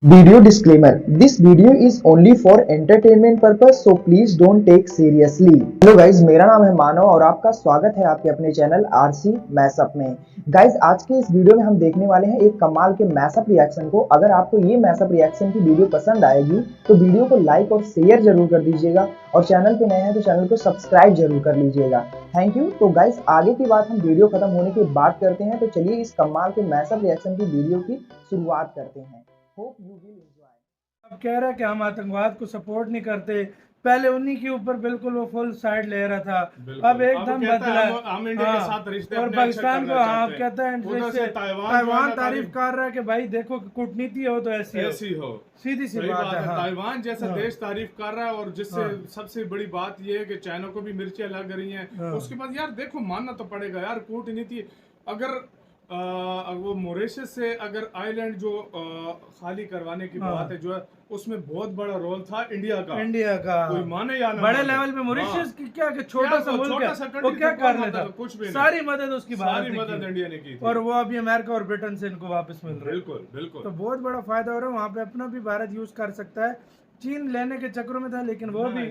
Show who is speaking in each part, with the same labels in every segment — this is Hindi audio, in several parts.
Speaker 1: Video disclaimer: This video is only for entertainment purpose, so please don't take seriously. Hello guys, मेरा नाम है मानव और आपका स्वागत है आपके अपने चैनल आरसी मैशअप में। गाइज, आज के इस वीडियो में हम देखने वाले हैं एक कमाल के मैशअप रिएक्शन को। अगर आपको ये मैशअप रिएक्शन की वीडियो पसंद आएगी तो वीडियो को लाइक और शेयर जरूर कर दीजिएगा और चैनल पे नए हैं तो चैनल को सब्सक्राइब जरूर कर लीजिएगा। Thank you. तो गाइज, आगे की बात हम वीडियो खत्म होने के बाद करते हैं, तो चलिए इस कमाल के मैशअप रिएक्शन की वीडियो की शुरुआत करते हैं। Hope you will enjoy.
Speaker 2: अब कह रहा है कि हम आतंकवाद को सपोर्ट नहीं करते। पहले उन्हीं के ऊपर बिल्कुल वो फुल साइड ले रहा था, अब एकदम बदला।
Speaker 3: हम इंडिया के साथ रिश्ते
Speaker 2: और पाकिस्तान को हाँ कहता है ताइवान तारीफ कर रहा है कि भाई देखो कूटनीति हो तो ऐसी हो। सीधी सी बात है।
Speaker 3: ताइवान जैसा देश तारीफ कर रहा है और जिससे सबसे बड़ी बात ये है कि चाइना को भी मिर्चियां लग रही हैं। उसके बाद यार देखो मानना तो पड़ेगा यार, कूटनीति अगर वो मॉरिशस से अगर आइलैंड जो खाली करवाने की बात है, जो है उसमें बहुत बड़ा रोल था इंडिया का। कोई माने या ना
Speaker 2: बड़े लेवल पे मॉरिशस की क्या कि छोटा सा मुल्क है, वो क्या कर लेता,
Speaker 3: कुछ भी
Speaker 2: सारी मदद उसकी
Speaker 3: सारी मदद इंडिया ने की थी।
Speaker 2: और वो अभी अमेरिका और ब्रिटेन से इनको वापस मिल रहा है।
Speaker 3: बिल्कुल
Speaker 2: तो बहुत बड़ा फायदा हो रहा है। वहाँ पे अपना भी भारत यूज कर सकता है। चीन लेने के चक्रों में था, लेकिन वो भी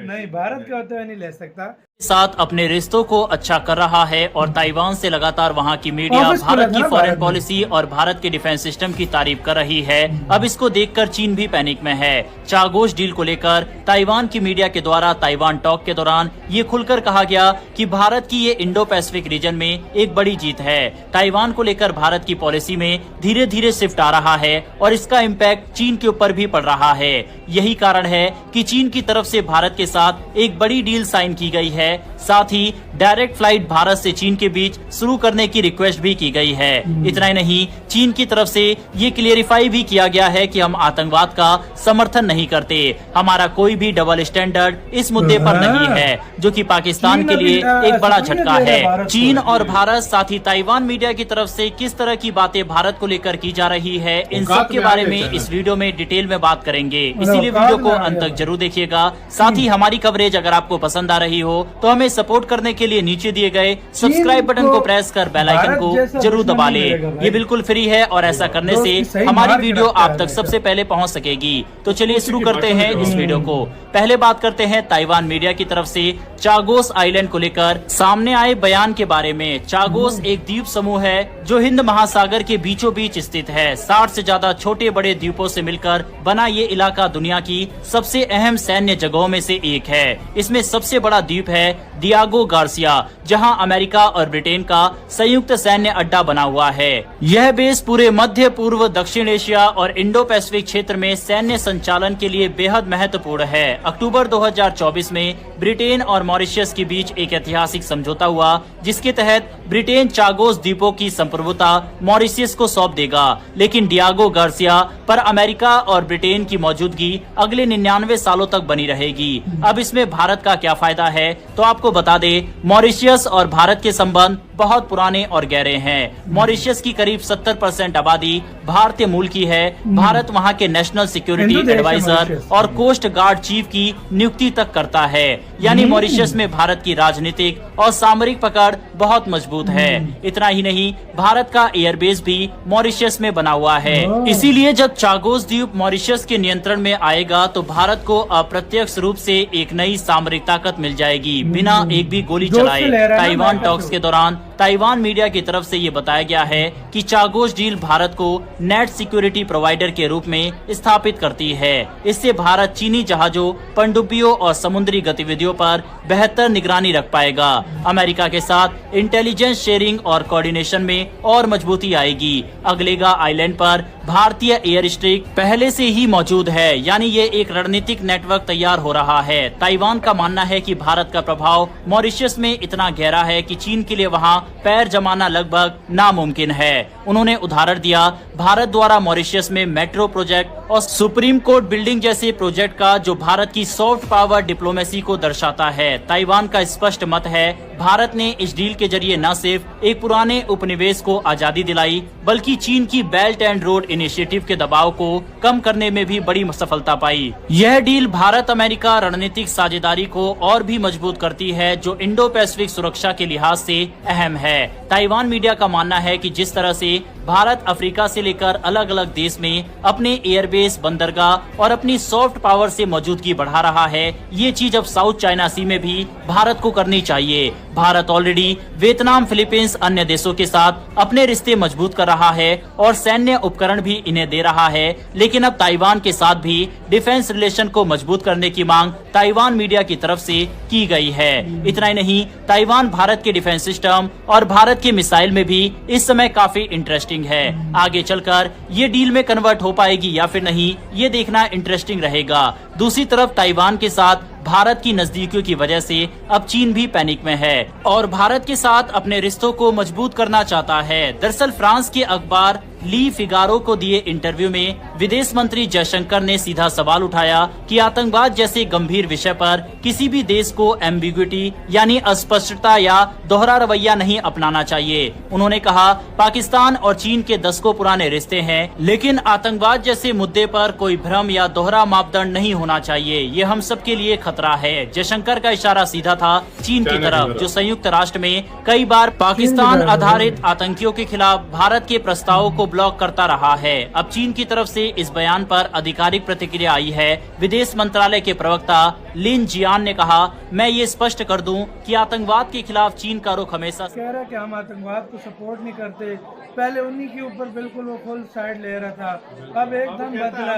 Speaker 2: नहीं भारत के होते हुए नहीं ले सकता।
Speaker 4: साथ अपने रिश्तों को अच्छा कर रहा है और ताइवान से लगातार वहां की मीडिया भारत की फॉरेन पॉलिसी और भारत के डिफेंस सिस्टम की तारीफ कर रही है। अब इसको देखकर चीन भी पैनिक में है। चागोस डील को लेकर ताइवान की मीडिया के द्वारा ताइवान टॉक के दौरान ये खुलकर कहा गया कि भारत की ये इंडो पैसिफिक रीजन में एक बड़ी जीत है। ताइवान को लेकर भारत की पॉलिसी में धीरे धीरे शिफ्ट आ रहा है और इसका इम्पैक्ट चीन के ऊपर भी पड़ रहा है। यही कारण है कि चीन की तरफ से भारत के साथ एक बड़ी डील साइन की गई है। साथ ही डायरेक्ट फ्लाइट भारत से चीन के बीच शुरू करने की रिक्वेस्ट भी की गई है। इतना ही नहीं, चीन की तरफ से ये क्लियरिफाई भी किया गया है कि हम आतंकवाद का समर्थन नहीं करते। हमारा कोई भी डबल स्टैंडर्ड इस मुद्दे पर नहीं है, जो कि पाकिस्तान के लिए एक बड़ा झटका है। चीन और भारत, साथ ही ताइवान मीडिया की तरफ से किस तरह की बातें भारत को लेकर की जा रही है, इन सब के बारे में इस वीडियो में डिटेल में बात करेंगे। इसीलिए वीडियो को अंत तक जरूर देखिएगा। साथ ही हमारी कवरेज अगर आपको पसंद आ रही हो तो हमें सपोर्ट करने के लिए नीचे दिए गए सब्सक्राइब बटन को प्रेस कर बेल आइकन को जरूर दबा ले। ये बिल्कुल फ्री है और ऐसा करने से हमारी वीडियो आप तक सबसे पहले पहुंच सकेगी। तो चलिए शुरू करते हैं इस वीडियो को। पहले बात करते हैं ताइवान मीडिया की तरफ से चागोस आइलैंड को लेकर सामने आए बयान के बारे में। चागोस एक द्वीप समूह है जो हिंद महासागर के बीचों बीच स्थित है। 60 से ज्यादा छोटे बड़े द्वीपों से मिलकर बना ये इलाका दुनिया की सबसे अहम सैन्य जगहों में से एक है। इसमें सबसे बड़ा द्वीप है डियागो गार्सिया, जहां अमेरिका और ब्रिटेन का संयुक्त सैन्य अड्डा बना हुआ है। यह बेस पूरे मध्य पूर्व, दक्षिण एशिया और इंडो पैसिफिक क्षेत्र में सैन्य संचालन के लिए बेहद महत्वपूर्ण है। अक्टूबर 2024 में ब्रिटेन और मॉरिशस के बीच एक ऐतिहासिक समझौता हुआ, जिसके तहत ब्रिटेन चागोस द्वीपों की संप्रभुता मॉरिशस को सौंप देगा, लेकिन डियागो गार्सिया पर अमेरिका और ब्रिटेन की मौजूदगी अगले 99 सालों तक बनी रहेगी। अब इसमें भारत का क्या फायदा है, तो आपको बता दे, मॉरिशस और भारत के संबंध बहुत पुराने और गहरे हैं। मॉरिशस की करीब 70% आबादी भारतीय मूल की है। भारत वहां के नेशनल सिक्योरिटी एडवाइजर और कोस्ट गार्ड चीफ की नियुक्ति तक करता है। यानी मॉरिशस में भारत की राजनीतिक और सामरिक पकड़ बहुत मजबूत है। इतना ही नहीं, भारत का एयरबेस भी मॉरिशस में बना हुआ है। इसीलिए जब चागोस द्वीप मॉरिशस के नियंत्रण में आएगा तो भारत को अप्रत्यक्ष रूप से एक नई सामरिक ताकत मिल जाएगी, बिना एक भी गोली चलाए। ताइवान टॉक्स के दौरान ताइवान मीडिया की तरफ से ये बताया गया है कि चागोस डील भारत को नेट सिक्योरिटी प्रोवाइडर के रूप में स्थापित करती है। इससे भारत चीनी जहाजों, पनडुब्बियों और समुद्री गतिविधियों पर बेहतर निगरानी रख पाएगा। अमेरिका के साथ इंटेलिजेंस शेयरिंग और कोऑर्डिनेशन में और मजबूती आएगी। अगलेगा आइलैंड पर भारतीय एयर स्ट्रिक पहले से ही मौजूद है, यानी ये एक रणनीतिक नेटवर्क तैयार हो रहा है। ताइवान का मानना है कि भारत का प्रभाव मॉरिशस में इतना गहरा है कि चीन के लिए वहां पैर जमाना लगभग नामुमकिन है। उन्होंने उदाहरण दिया भारत द्वारा मॉरिशस में मेट्रो प्रोजेक्ट और सुप्रीम कोर्ट बिल्डिंग जैसे प्रोजेक्ट का, जो भारत की सॉफ्ट पावर डिप्लोमेसी को दर्शाता है। ताइवान का स्पष्ट मत है भारत ने इस डील के जरिए न सिर्फ एक पुराने उपनिवेश को आजादी दिलाई, बल्कि चीन की बेल्ट एंड रोड इनिशिएटिव के दबाव को कम करने में भी बड़ी सफलता पाई। यह डील भारत अमेरिका रणनीतिक साझेदारी को और भी मजबूत करती है, जो इंडो पैसिफिक सुरक्षा के लिहाज से अहम है। ताइवान मीडिया का मानना है कि जिस तरह से भारत अफ्रीका से लेकर अलग अलग देश में अपने एयरबेस, बंदरगाह और अपनी सॉफ्ट पावर से मौजूदगी बढ़ा रहा है, ये चीज अब साउथ चाइना सी में भी भारत को करनी चाहिए। भारत ऑलरेडी वियतनाम, फिलीपींस, अन्य देशों के साथ अपने रिश्ते मजबूत कर रहा है और सैन्य उपकरण भी इन्हें दे रहा है, लेकिन अब ताइवान के साथ भी डिफेंस रिलेशन को मजबूत करने की मांग ताइवान मीडिया की तरफ से की गई है। इतना ही नहीं, ताइवान भारत के डिफेंस सिस्टम और भारत के मिसाइल में भी इस समय काफी इंटरेस्टिंग है। आगे चलकर ये डील में कन्वर्ट हो पाएगी या फिर नहीं, ये देखना इंटरेस्टिंग रहेगा। दूसरी तरफ ताइवान के साथ भारत की नजदीकियों की वजह से अब चीन भी पैनिक में है और भारत के साथ अपने रिश्तों को मजबूत करना चाहता है। दरअसल फ्रांस के अखबार ली फिगारो को दिए इंटरव्यू में विदेश मंत्री जयशंकर ने सीधा सवाल उठाया कि आतंकवाद जैसे गंभीर विषय पर किसी भी देश को एम्बिग्विटी यानी अस्पष्टता या दोहरा रवैया नहीं अपनाना चाहिए। उन्होंने कहा, पाकिस्तान और चीन के दशकों पुराने रिश्ते हैं, लेकिन आतंकवाद जैसे मुद्दे पर कोई भ्रम या दोहरा मापदंड नहीं होना चाहिए। ये हम सब के लिए खतरा है। जयशंकर का इशारा सीधा था चीन की तरफ, जो संयुक्त राष्ट्र में कई बार पाकिस्तान आधारित आतंकियों के खिलाफ भारत के प्रस्तावों को ब्लॉक करता रहा है। अब चीन की तरफ से इस बयान पर आधिकारिक प्रतिक्रिया आई है। विदेश मंत्रालय के प्रवक्ता लिन जियान ने कहा, मैं ये स्पष्ट कर दूं कि आतंकवाद के खिलाफ चीन का रुख हमेशा
Speaker 2: कह रहा है कि हम आतंकवाद को सपोर्ट नहीं करते। पहले उन्हीं के ऊपर बिल्कुल वो फुल साइड ले रहा था, अब एकदम बदला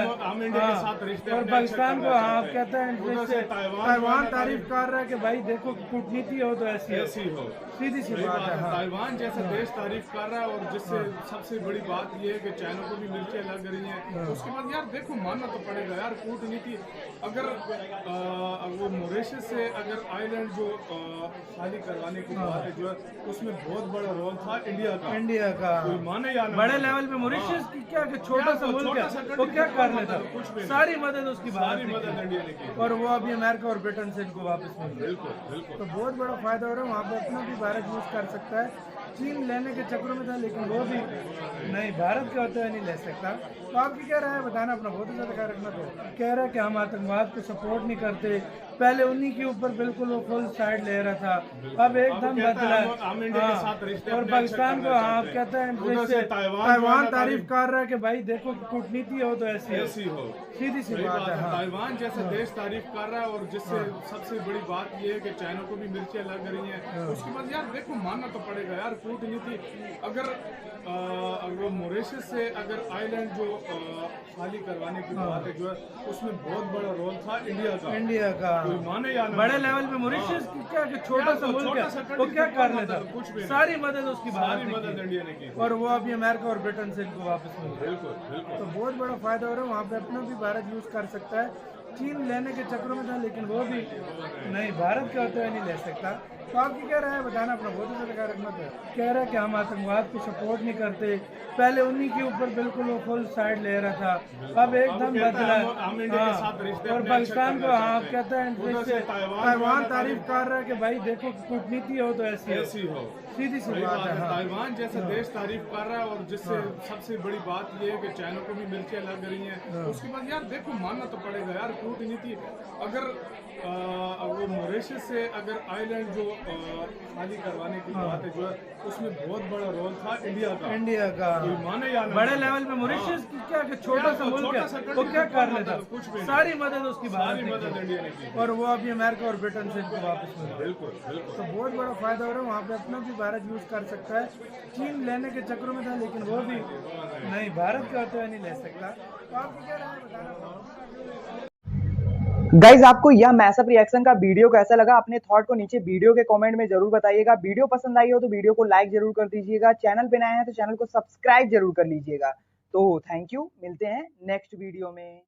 Speaker 2: और पाकिस्तान को हाँ कहता है ताइवान तारीफ कर रहा है कि भाई देखो कूटनीति हो तो ऐसी हो, सीधी सी बात है।
Speaker 3: ताइवान जैसा देश तारीफ कर रहा है और जिससे सबसे बड़ी बात ये है कि चाइना को भी मिर्चें लग रही हैं। उसके बाद यार देखो मानना तो पड़ेगा यार, कूटनीति अगर वो मॉरिशस से अगर आइलैंड जो खाली करवाने की बात है, जो है उसमें बहुत बड़ा रोल था इंडिया का कोई माने या
Speaker 2: बड़े लेवल पे मॉरिशस की क्या कि छोटा सा मुल्क है, वो क्या कर लेता, सारी मदद उसकी बात
Speaker 3: इंडिया ने की
Speaker 2: और वो अभी अमेरिका और ब्रिटेन से इनको वापस मिल गई।
Speaker 3: बिल्कुल
Speaker 2: तो बहुत बड़ा फायदा हो रहा है, वहाँ पे अपना भी भारत यूज कर सकता है। चीन लेने के चक्रों में था, लेकिन वो भी नहीं, भारत के होते हुए नहीं ले सकता। तो आपकी क्या राय है बताना, अपना बहुत ज्यादा ख्याल रखना। तो कह रहा है कि हम आतंकवाद को सपोर्ट नहीं करते। पहले उन्हीं के ऊपर बिल्कुल वो फुल साइड ले रहा था, अब एकदम बदला और पाकिस्तान को हाँ कहता है ताइवान तारीफ कर रहा है कि भाई देखो कूटनीति हो तो ऐसी हो, सीधी सी बात है।
Speaker 3: ताइवान जैसा देश तारीफ कर रहा है और जिससे सबसे बड़ी बात ये है कि चाइना को भी मिर्चें लग रही हैं। उसके बाद यार देखो मानना तो पड़ेगा यार, कूटनीति अगर वो मॉरिशस से अगर आइलैंड जो खाली करवाने की बात है, जो है उसमें बहुत बड़ा रोल था इंडिया का कोई माने या
Speaker 2: बड़े लेवल पे मॉरिशस की क्या कि छोटा सा मुल्क है, वो क्या कर लेता, सारी मदद उसकी बात
Speaker 3: इंडिया ने की
Speaker 2: और वो अभी अमेरिका और ब्रिटेन से इनको वापस मिल गई।
Speaker 3: बिल्कुल
Speaker 2: तो बहुत बड़ा फायदा हो रहा है, वहाँ पे अपना भी भारत यूज कर सकता है। चीन लेने के चक्रों में था, लेकिन वो भी नहीं, भारत के होते हुए नहीं ले सकता। तो आपकी क्या राय है बताना, अपना बहुत ज्यादा ख्याल रखना। तो कह रहा है कि हम आतंकवाद को सपोर्ट नहीं करते। पहले उन्हीं के ऊपर बिल्कुल वो फुल साइड ले रहा था, अब एकदम बदला और पाकिस्तान को हाँ कहता है ताइवान तारीफ कर रहा है कि भाई देखो कूटनीति हो तो ऐसी हो, सीधी सी बात है।
Speaker 3: ताइवान जैसा देश तारीफ कर रहा है और जिससे सबसे बड़ी बात ये है कि चाइना को भी मिर्चें लग रही हैं। उसके बाद यार देखो मानना तो पड़ेगा यार, कूटनीति अगर वो मॉरिशस से अगर आइलैंड जो खाली करवाने की बात है, जो है उसमें बहुत बड़ा रोल था इंडिया का कोई माने या
Speaker 2: बड़े लेवल पे मॉरिशस की क्या कि छोटा सा मुल्क है, वो क्या कर लेता, सारी मदद उसकी बात
Speaker 3: इंडिया ने की
Speaker 2: और वो अभी अमेरिका और ब्रिटेन से इनको वापस मिल गई।
Speaker 3: बिल्कुल
Speaker 2: तो बहुत बड़ा फायदा हो रहा है, वहाँ पे अपना भी भारत यूज कर सकता है। चीन लेने के चक्रों में था, लेकिन वो भी नहीं, भारत के होते हुए नहीं ले सकता। तो आपको क्या राय है बताना।
Speaker 1: गाइज आपको यह मैसअप रिएक्शन का वीडियो कैसा लगा, अपने थॉट को नीचे वीडियो के कमेंट में जरूर बताइएगा। वीडियो पसंद आई हो तो वीडियो को लाइक जरूर कर दीजिएगा। चैनल पे नए हैं तो चैनल को सब्सक्राइब जरूर कर लीजिएगा। तो थैंक यू, मिलते हैं नेक्स्ट वीडियो में।